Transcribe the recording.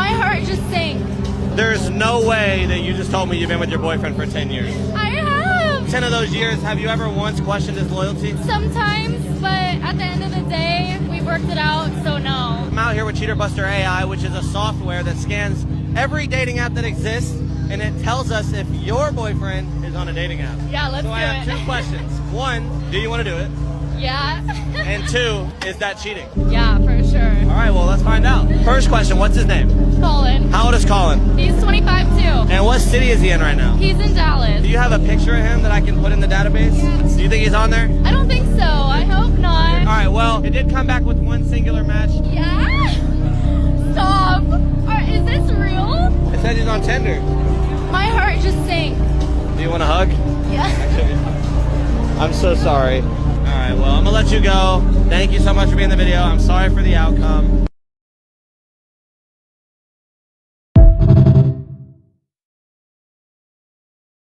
heart just sank. There's no way that you just told me you've been with your boyfriend for 10 years. I have. 10 of those years, have you ever once questioned his loyalty? Sometimes, but at the end of the day, we worked it out, so no. I'm out here with Cheater Buster AI, which is a software that scans every dating app that exists, and it tells us if your boyfriend is on a dating app. Yeah, let's So do I have it. two questions. One, do you want to do it? Yeah. And two, is that cheating? Yeah, for sure. All right, well, let's find out. First question, what's his name? Colin. How old is Colin? He's 25 too. And what city is he in right now? He's in Dallas. Do you have a picture of him that I can put in the database? Yeah. Do you think he's on there? I don't think so. I hope not. All right, well, it did come back with one singular match. Yeah? Stop. Is this real? It said he's on Tinder. My heart just sank. Do you want a hug? Yeah. I'm so sorry. All right, well, I'm gonna let you go. Thank you so much for being in the video. I'm sorry for the outcome.